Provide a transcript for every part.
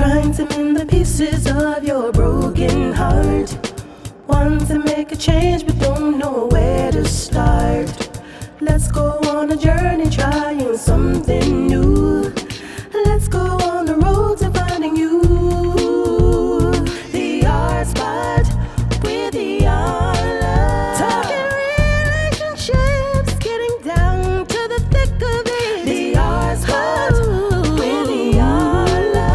Trying to mend the pieces of your broken heart. Want to make a change but don't know where to start. Let's go on a journey trying something new. Let's go on the road to finding you. The art spot with the art love. Talking relationships, getting down to the thick of it. The art spot with the art love.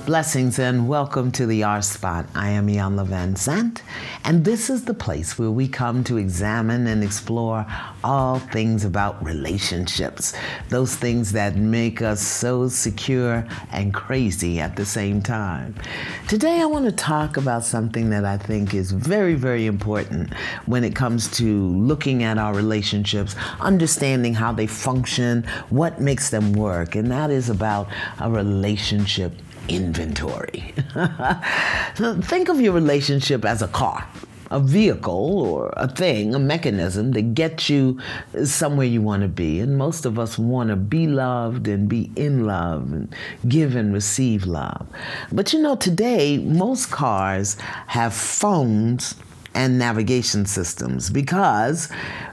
Blessings and welcome to the R Spot. I am Iyanla Vanzant, and this is the place where we come to examine and explore all things about relationships, those things that make us so secure and crazy at the same time. Today I want to talk about something that I think is very, very important when it comes to looking at our relationships, understanding how they function, what makes them work, and that is about a relationship inventory. So think of your relationship as a car, a vehicle or a thing, a mechanism that gets you somewhere you want to be. And most of us want to be loved and be in love and give and receive love. But you know, today, most cars have phones and navigation systems because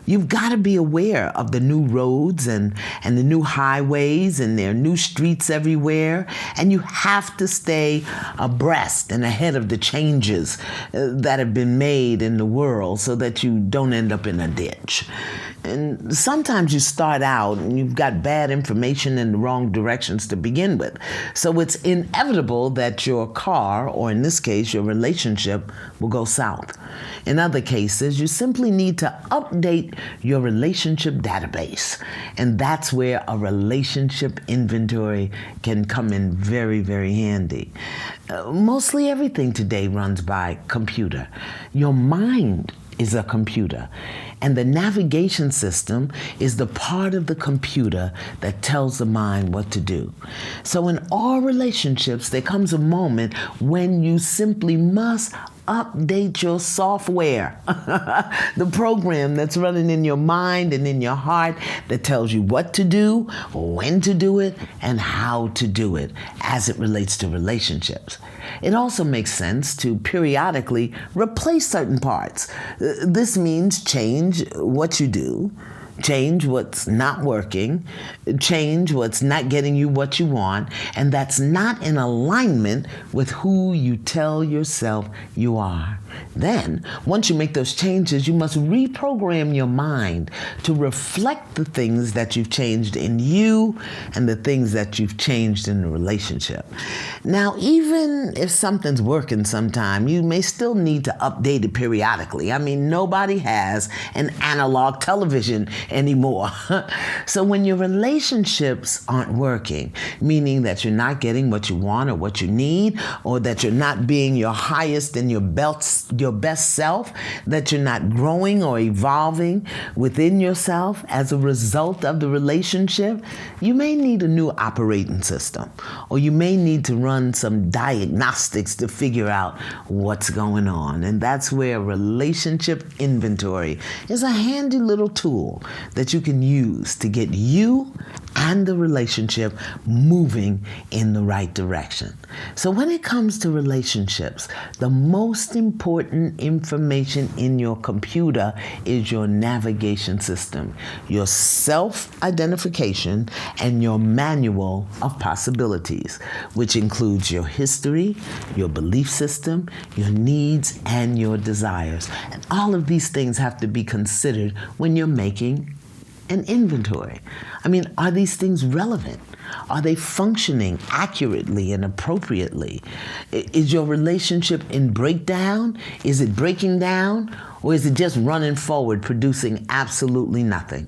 you've got to be aware of the new roads and the new highways, and there are new streets everywhere, and you have to stay abreast and ahead of the changes that have been made in the world so that you don't end up in a ditch. And sometimes you start out and you've got bad information in the wrong directions to begin with. So it's inevitable that your car, or in this case, your relationship, will go south. In other cases, you simply need to update your relationship database. And that's where a relationship inventory can come in very, very handy. Mostly everything today runs by computer. Your mind is a computer, and the navigation system is the part of the computer that tells the mind what to do. So in all relationships, there comes a moment when you simply must update your software, the program that's running in your mind and in your heart that tells you what to do, when to do it, and how to do it as it relates to relationships. It also makes sense to periodically replace certain parts. This means change what you do, change what's not working, change what's not getting you what you want, and that's not in alignment with who you tell yourself you are. Then, once you make those changes, you must reprogram your mind to reflect the things that you've changed in you and the things that you've changed in the relationship. Now, even if something's working sometime, you may still need to update it periodically. I mean, nobody has an analog television anymore. So when your relationships aren't working, meaning that you're not getting what you want or what you need, or that you're not being your highest and your best self, that you're not growing or evolving within yourself as a result of the relationship, you may need a new operating system, or you may need to run some diagnostics to figure out what's going on. And that's where relationship inventory is a handy little tool that you can use to get you and the relationship moving in the right direction. So when it comes to relationships, the most important information in your computer is your navigation system, your self-identification, and your manual of possibilities, which includes your history, your belief system, your needs, and your desires. And all of these things have to be considered when you're making an inventory. I mean, are these things relevant? Are they functioning accurately and appropriately? Is your relationship in breakdown? Is it breaking down? Or is it just running forward, producing absolutely nothing?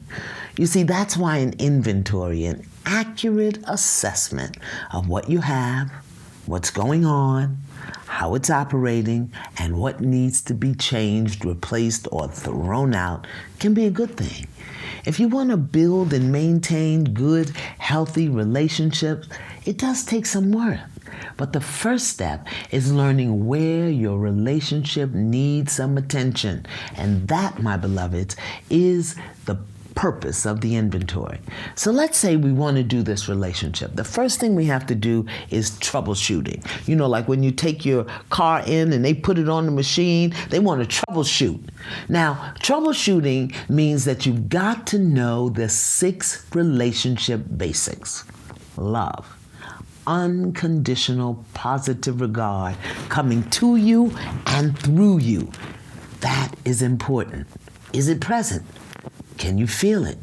You see, that's why an inventory, an accurate assessment of what you have, what's going on, how it's operating, and what needs to be changed, replaced, or thrown out can be a good thing. If you want to build and maintain good, healthy relationships, it does take some work. But the first step is learning where your relationship needs some attention. And that, my beloveds, is the purpose of the inventory. So let's say we want to do this relationship. The first thing we have to do is troubleshooting. You know, like when you take your car in and they put it on the machine, they want to troubleshoot. Now, troubleshooting means that you've got to know the 6 relationship basics. Love, unconditional positive regard coming to you and through you. That is important. Is it present? Can you feel it?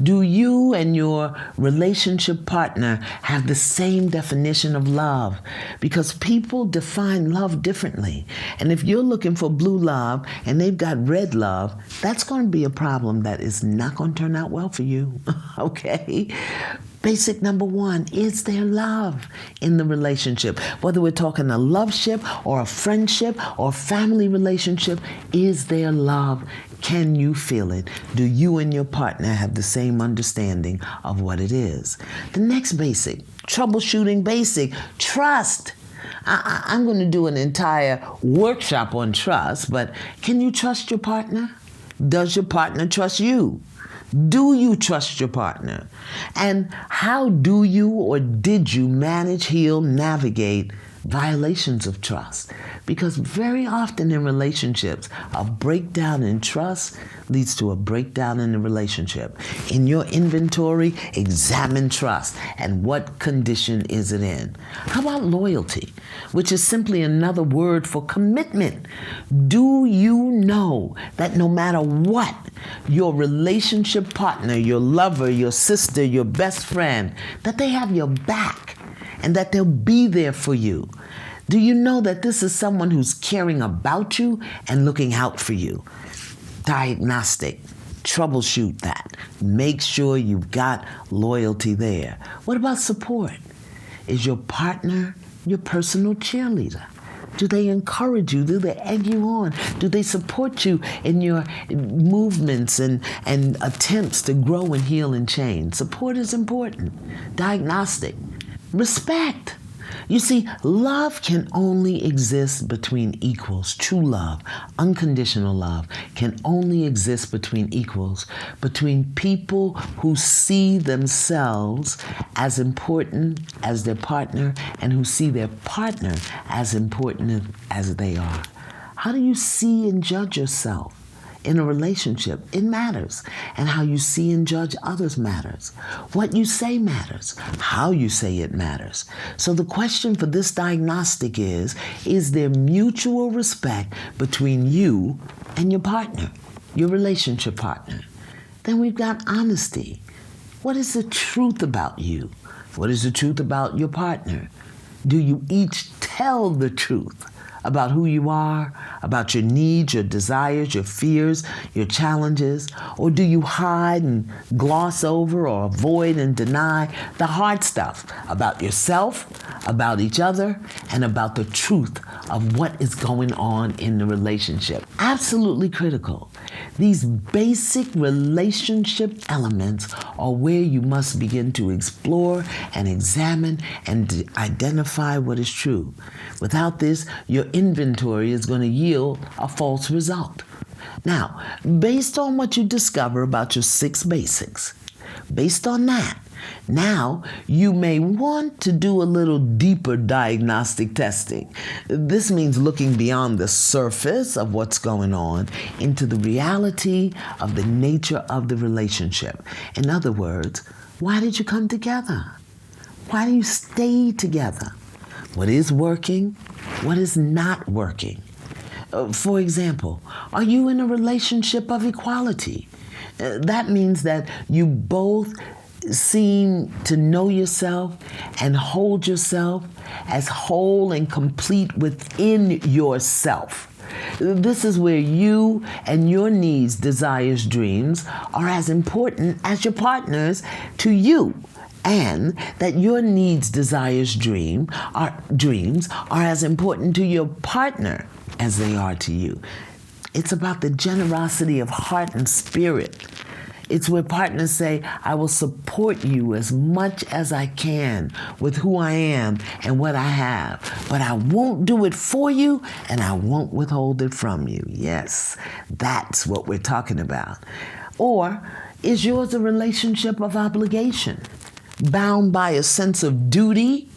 Do you and your relationship partner have the same definition of love? Because people define love differently. And if you're looking for blue love and they've got red love, that's going to be a problem that is not going to turn out well for you. Okay? Basic number 1, is there love in the relationship? Whether we're talking a love ship or a friendship or family relationship, is there love? Can you feel it? Do you and your partner have the same understanding of what it is? The next basic, troubleshooting basic, trust. I'm going to do an entire workshop on trust, but can you trust your partner? Does your partner trust you? Do you trust your partner? And how do you or did you manage, heal, navigate violations of trust? Because very often in relationships, a breakdown in trust leads to a breakdown in the relationship. In your inventory, examine trust and what condition is it in. How about loyalty, which is simply another word for commitment? Do you know that no matter what, your relationship partner, your lover, your sister, your best friend, that they have your back and that they'll be there for you? Do you know that this is someone who's caring about you and looking out for you? Diagnostic. Troubleshoot that. Make sure you've got loyalty there. What about support? Is your partner your personal cheerleader? Do they encourage you? Do they egg you on? Do they support you in your movements and attempts to grow and heal and change? Support is important. Diagnostic. Respect. You see, love can only exist between equals. True love, unconditional love, can only exist between equals, between people who see themselves as important as their partner and who see their partner as important as they are. How do you see and judge yourself? In a relationship, it matters. And how you see and judge others matters. What you say matters. How you say it matters. So the question for this diagnostic is there mutual respect between you and your partner, your relationship partner? Then we've got honesty. What is the truth about you? What is the truth about your partner? Do you each tell the truth about who you are, about your needs, your desires, your fears, your challenges? Or do you hide and gloss over or avoid and deny the hard stuff about yourself, about each other, and about the truth of what is going on in the relationship? Absolutely critical. These basic relationship elements are where you must begin to explore and examine and identify what is true. Without this, your inventory is going to yield a false result. Now, based on what you discover about your 6 basics, based on that, now you may want to do a little deeper diagnostic testing. This means looking beyond the surface of what's going on into the reality of the nature of the relationship. In other words, why did you come together? Why do you stay together? What is working? What is not working? For example, are you in a relationship of equality? That means that you both seem to know yourself and hold yourself as whole and complete within yourself. This is where you and your needs, desires, dreams are as important as your partner's to you. And that your needs, desires, dreams are as important to your partner as they are to you. It's about the generosity of heart and spirit. It's where partners say, I will support you as much as I can with who I am and what I have, but I won't do it for you and I won't withhold it from you. Yes, that's what we're talking about. Or is yours a relationship of obligation, bound by a sense of duty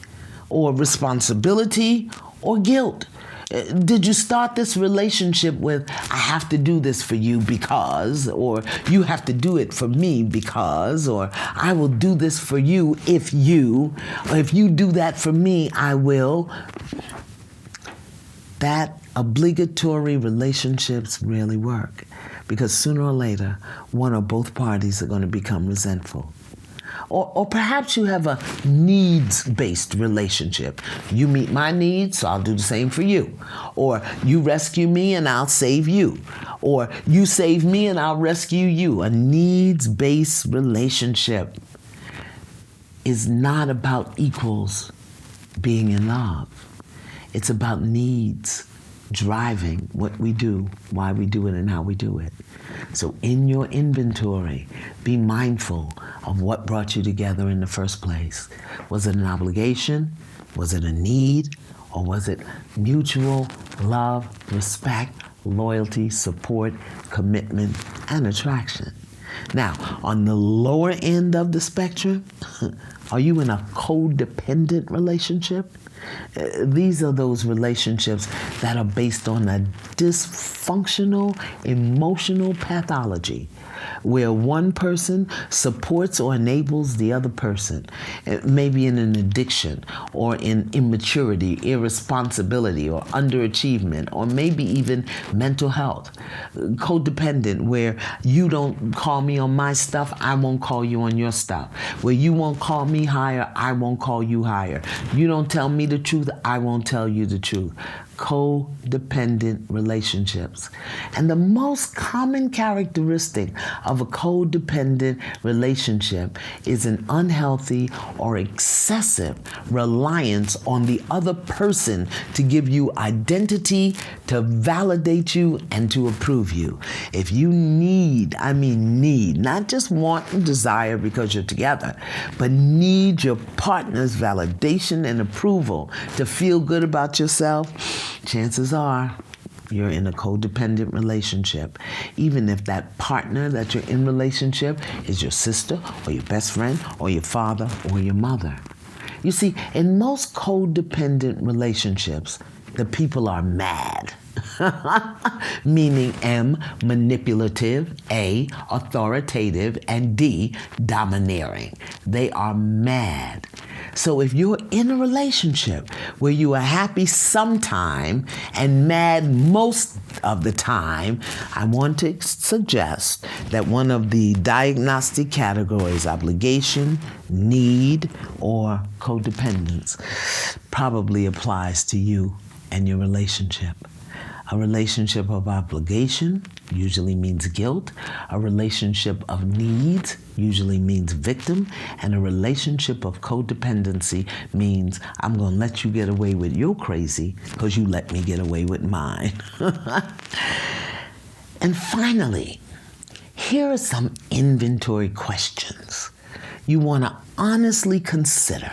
or responsibility or guilt? Did you start this relationship with, I have to do this for you because, or you have to do it for me because, or I will do this for you, or if you do that for me, I will. That obligatory relationships rarely work because sooner or later, one or both parties are going to become resentful. Or perhaps you have a needs-based relationship. You meet my needs, so I'll do the same for you. Or you rescue me and I'll save you. Or you save me and I'll rescue you. A needs-based relationship is not about equals being in love. It's about needs driving what we do, why we do it, and how we do it. So in your inventory, be mindful of what brought you together in the first place. Was it an obligation? Was it a need? Or was it mutual love, respect, loyalty, support, commitment, and attraction? Now, on the lower end of the spectrum, are you in a codependent relationship? These are those relationships that are based on a dysfunctional emotional pathology where one person supports or enables the other person, maybe in an addiction or in immaturity, irresponsibility, or underachievement, or maybe even mental health. Codependent, where you don't call me on my stuff, I won't call you on your stuff. Where you won't call me higher, I won't call you higher. You don't tell me the truth, I won't tell you the truth. Codependent relationships. And the most common characteristic of a codependent relationship is an unhealthy or excessive reliance on the other person to give you identity, to validate you, and to approve you. If you need, not just want and desire because you're together, but need your partner's validation and approval to feel good about yourself, chances are you're in a codependent relationship, even if that partner that you're in relationship is your sister or your best friend or your father or your mother. You see, in most codependent relationships, the people are mad. Meaning M, manipulative, A, authoritative, and D, domineering. They are mad. So if you're in a relationship where you are happy sometime and mad most of the time, I want to suggest that one of the diagnostic categories, obligation, need, or codependence, probably applies to you and your relationship. A relationship of obligation usually means guilt. A relationship of needs usually means victim. And a relationship of codependency means I'm going to let you get away with your crazy because you let me get away with mine. And finally, here are some inventory questions you want to honestly consider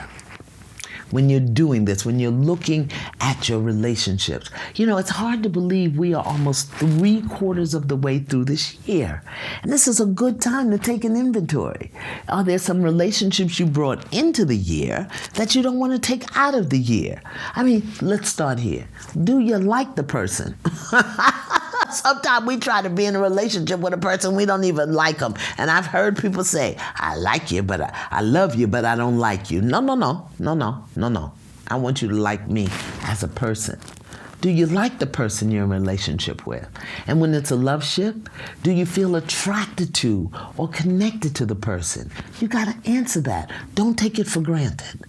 when you're doing this, when you're looking at your relationships. You know, it's hard to believe we are almost 3/4 of the way through this year. And this is a good time to take an inventory. Are there some relationships you brought into the year that you don't want to take out of the year? Let's start here. Do you like the person? Sometimes we try to be in a relationship with a person we don't even like them. And I've heard people say, I like you, but I love you, but I don't like you. No. I want you to like me as a person. Do you like the person you're in a relationship with? And when it's a love ship, do you feel attracted to or connected to the person? You got to answer that. Don't take it for granted.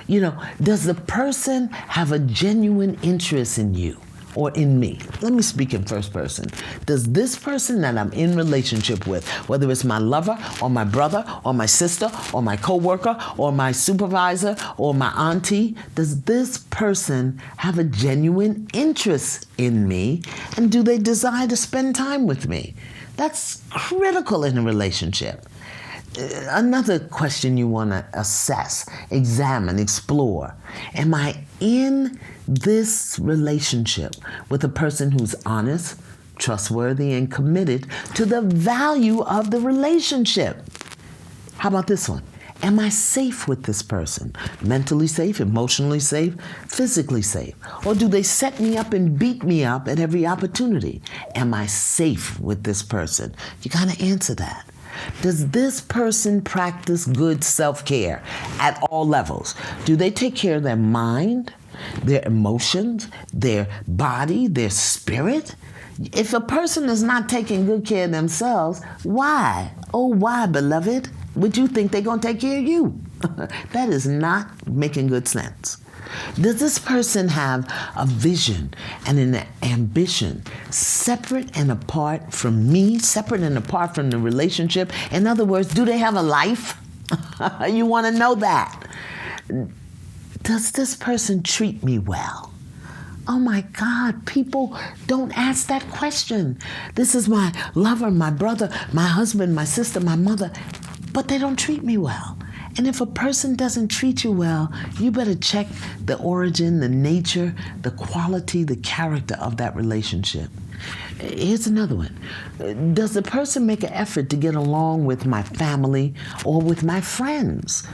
You know, does the person have a genuine interest in you or in me? Let me speak in first person. Does this person that I'm in relationship with, whether it's my lover or my brother or my sister or my coworker or my supervisor or my auntie, does this person have a genuine interest in me? And do they desire to spend time with me? That's critical in a relationship. Another question you want to assess, examine, explore. Am I in this relationship with a person who's honest, trustworthy, and committed to the value of the relationship? How about this one? Am I safe with this person? Mentally safe, emotionally safe, physically safe? Or do they set me up and beat me up at every opportunity? Am I safe with this person? You gotta answer that. Does this person practice good self-care at all levels? Do they take care of their mind, their emotions, their body, their spirit? If a person is not taking good care of themselves, why? Oh, why, beloved, would you think they're going to take care of you? That is not making good sense. Does this person have a vision and an ambition separate and apart from me, separate and apart from the relationship? In other words, do they have a life? You want to know that. Does this person treat me well? Oh my God, people don't ask that question. This is my lover, my brother, my husband, my sister, my mother, but they don't treat me well. And if a person doesn't treat you well, you better check the origin, the nature, the quality, the character of that relationship. Here's another one. Does the person make an effort to get along with my family or with my friends?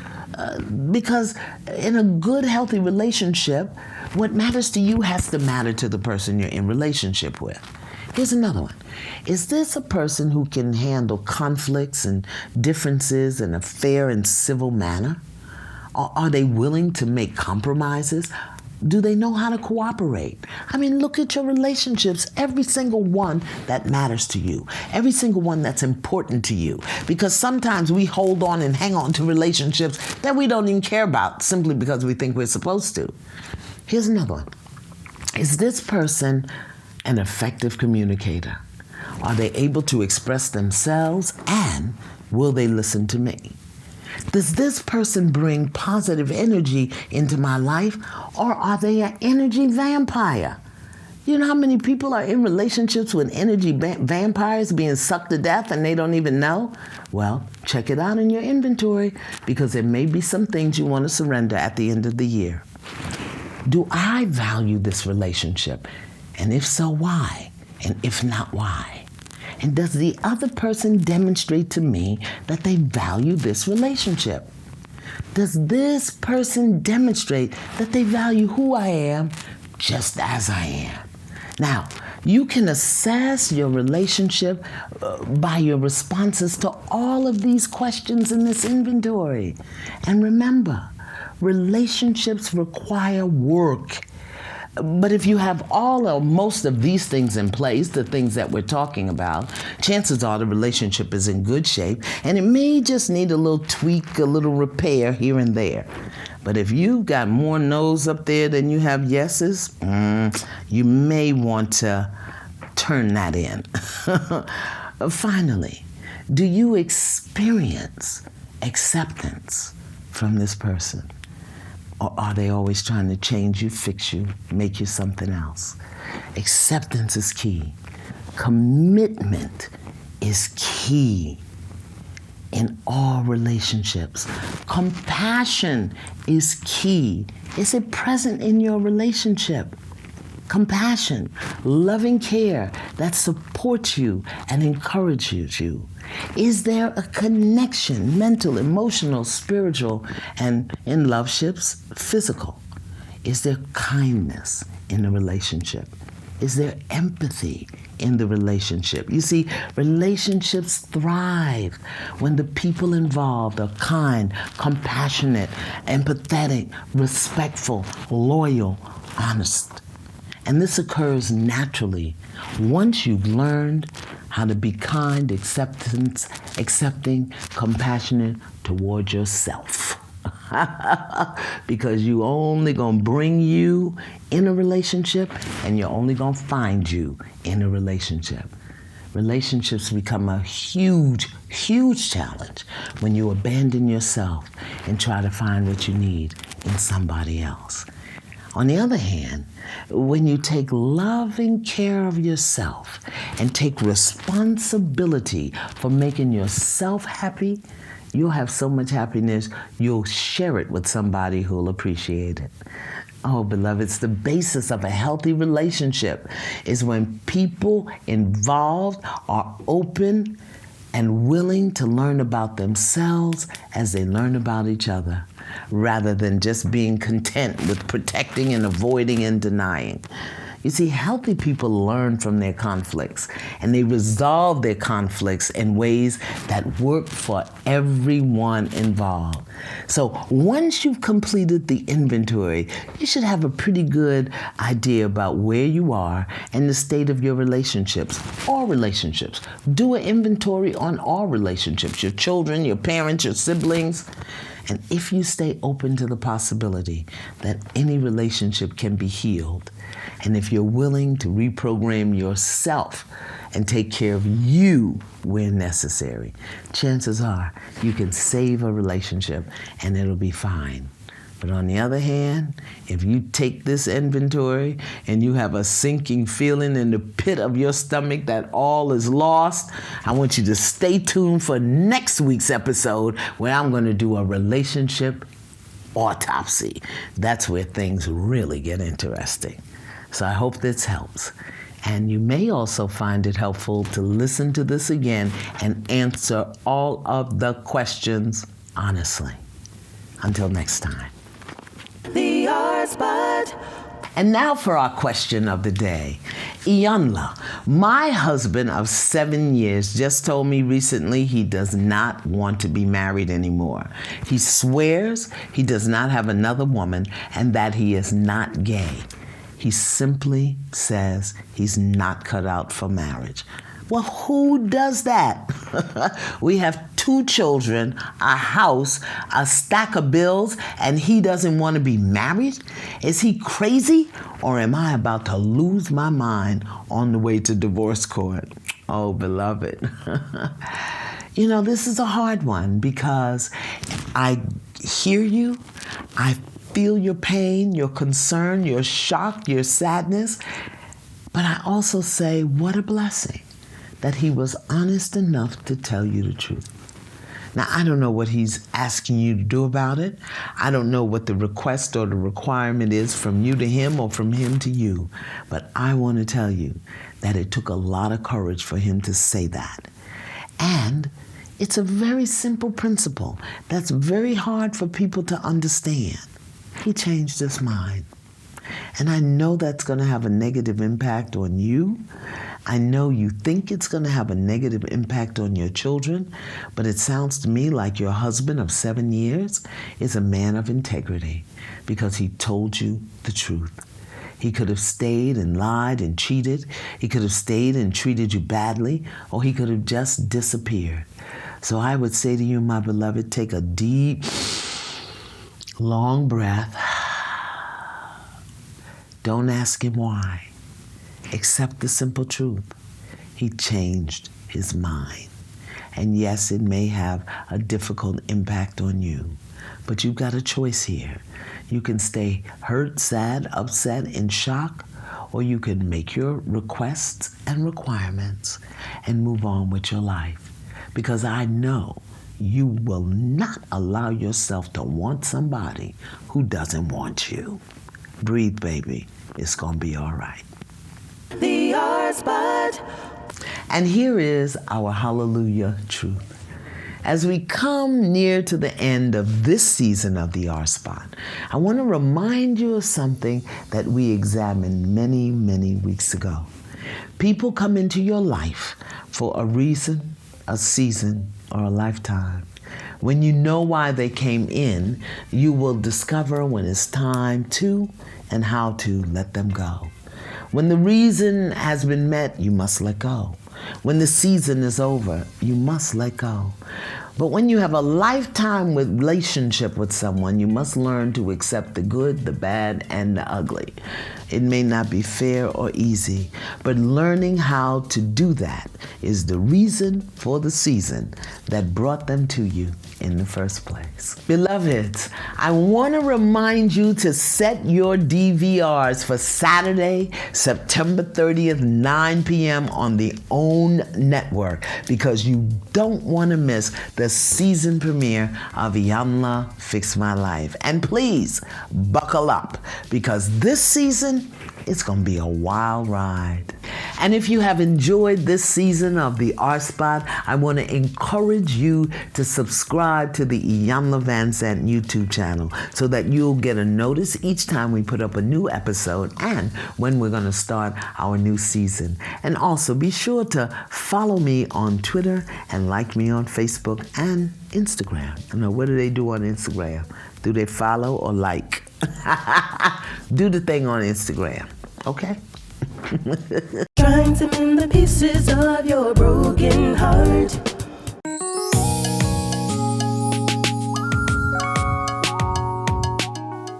Because in a good, healthy relationship, what matters to you has to matter to the person you're in relationship with. Here's another one. Is this a person who can handle conflicts and differences in a fair and civil manner? Are they willing to make compromises? Do they know how to cooperate? I mean, look at your relationships, every single one that matters to you, every single one that's important to you. Because sometimes we hold on and hang on to relationships that we don't even care about simply because we think we're supposed to. Here's another one. Is this person an effective communicator? Are they able to express themselves, and will they listen to me? Does this person bring positive energy into my life, or are they an energy vampire? You know how many people are in relationships with energy vampires being sucked to death and they don't even know? Well, check it out in your inventory, because there may be some things you want to surrender at the end of the year. Do I value this relationship? And if so, why? And if not, why? And does the other person demonstrate to me that they value this relationship? Does this person demonstrate that they value who I am just as I am? Now, you can assess your relationship by your responses to all of these questions in this inventory. And remember, relationships require work. But if you have all or most of these things in place, the things that we're talking about, chances are the relationship is in good shape, and it may just need a little tweak, a little repair here and there. But if you've got more no's up there than you have yeses, you may want to turn that in. Finally, do you experience acceptance from this person? Or are they always trying to change you, fix you, make you something else? Acceptance is key. Commitment is key in all relationships. Compassion is key. Is it present in your relationship? Compassion, loving care that supports you and encourages you. Is there a connection, mental, emotional, spiritual, and in love ships, physical? Is there kindness in the relationship? Is there empathy in the relationship? You see, relationships thrive when the people involved are kind, compassionate, empathetic, respectful, loyal, honest. And this occurs naturally once you've learned how to be kind, accepting, compassionate toward yourself. Because you only gonna bring you in a relationship, and you're only gonna find you in a relationship. Relationships become a huge, huge challenge when you abandon yourself and try to find what you need in somebody else. On the other hand, when you take loving care of yourself and take responsibility for making yourself happy, you'll have so much happiness, you'll share it with somebody who'll appreciate it. Oh, beloveds, the basis of a healthy relationship is when people involved are open and willing to learn about themselves as they learn about each other, rather than just being content with protecting and avoiding and denying. You see, healthy people learn from their conflicts, and they resolve their conflicts in ways that work for everyone involved. So once you've completed the inventory, you should have a pretty good idea about where you are and the state of your relationships, all relationships. Do an inventory on all relationships, your children, your parents, your siblings. And if you stay open to the possibility that any relationship can be healed, and if you're willing to reprogram yourself and take care of you where necessary, chances are you can save a relationship and it'll be fine. But on the other hand, if you take this inventory and you have a sinking feeling in the pit of your stomach that all is lost, I want you to stay tuned for next week's episode where I'm going to do a relationship autopsy. That's where things really get interesting. So I hope this helps. And you may also find it helpful to listen to this again and answer all of the questions honestly. Until next time. The R-Spot. And now for our question of the day. Iyanla, my husband of 7 years just told me recently he does not want to be married anymore. He swears he does not have another woman and that he is not gay. He simply says he's not cut out for marriage. Well, who does that? We have 2 children, a house, a stack of bills, and he doesn't want to be married? Is he crazy? Or am I about to lose my mind on the way to divorce court? Oh, beloved. You know, this is a hard one because I hear you, I feel your pain, your concern, your shock, your sadness, but I also say, what a blessing that he was honest enough to tell you the truth. Now, I don't know what he's asking you to do about it. I don't know what the request or the requirement is from you to him or from him to you. But I want to tell you that it took a lot of courage for him to say that. And it's a very simple principle that's very hard for people to understand. He changed his mind. And I know that's going to have a negative impact on you. I know you think it's going to have a negative impact on your children, but it sounds to me like your husband of 7 years is a man of integrity because he told you the truth. He could have stayed and lied and cheated. He could have stayed and treated you badly, or he could have just disappeared. So I would say to you, my beloved, take a deep, long breath. Don't ask him why. Accept the simple truth. He changed his mind. And yes, it may have a difficult impact on you, but you've got a choice here. You can stay hurt, sad, upset, in shock, or you can make your requests and requirements and move on with your life. Because I know you will not allow yourself to want somebody who doesn't want you. Breathe, baby. It's going to be all right. The R-Spot. And here is our hallelujah truth. As we come near to the end of this season of the R-Spot, I want to remind you of something that we examined many, many weeks ago. People come into your life for a reason, a season, or a lifetime. When you know why they came in, you will discover when it's time to and how to let them go. When the reason has been met, you must let go. When the season is over, you must let go. But when you have a lifetime relationship with someone, you must learn to accept the good, the bad, and the ugly. It may not be fair or easy, but learning how to do that is the reason for the season that brought them to you in the first place. Beloveds, I want to remind you to set your DVRs for Saturday, September 30th, 9 p.m. on the OWN network, because you don't want to miss the season premiere of Iyanla Fix My Life. And please buckle up, because this season it's going to be a wild ride. And if you have enjoyed this season of the R Spot, I want to encourage you to subscribe to the Iyanla Vanzant YouTube channel so that you'll get a notice each time we put up a new episode and when we're going to start our new season. And also be sure to follow me on Twitter and like me on Facebook and Instagram. I know, what do they do on Instagram? Do they follow or like? Do the thing on Instagram, okay? Trying to mend the pieces of your broken heart.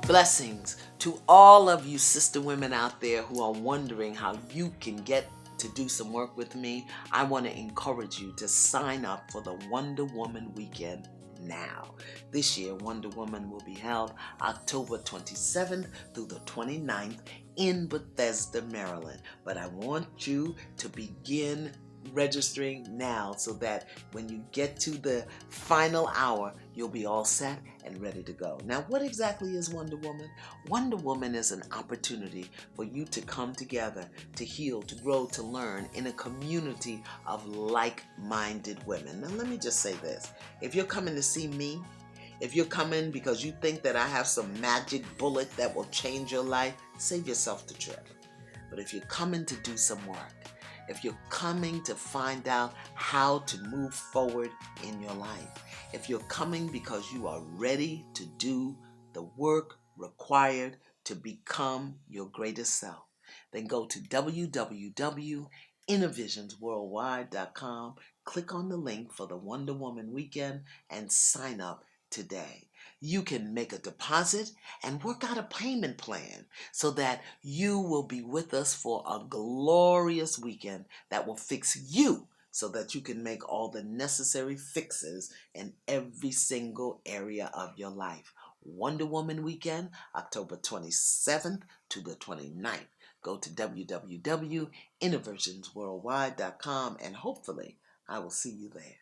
Blessings to all of you sister women out there who are wondering how you can get to do some work with me. I want to encourage you to sign up for the Wonder Woman Weekend now. This year, Wonder Woman will be held October 27th through the 29th in Bethesda, Maryland. But I want you to begin registering now so that when you get to the final hour, you'll be all set and ready to go. Now, what exactly is Wonder Woman? Wonder Woman is an opportunity for you to come together, to heal, to grow, to learn in a community of like-minded women. Now, let me just say this. If you're coming to see me, if you're coming because you think that I have some magic bullet that will change your life, save yourself the trip. But if you're coming to do some work, if you're coming to find out how to move forward in your life, if you're coming because you are ready to do the work required to become your greatest self, then go to www.innovationsworldwide.com, click on the link for the Wonder Woman Weekend, and sign up today. You can make a deposit and work out a payment plan so that you will be with us for a glorious weekend that will fix you so that you can make all the necessary fixes in every single area of your life. Wonder Woman Weekend, October 27th to the 29th. Go to www.innovationsworldwide.com and hopefully I will see you there.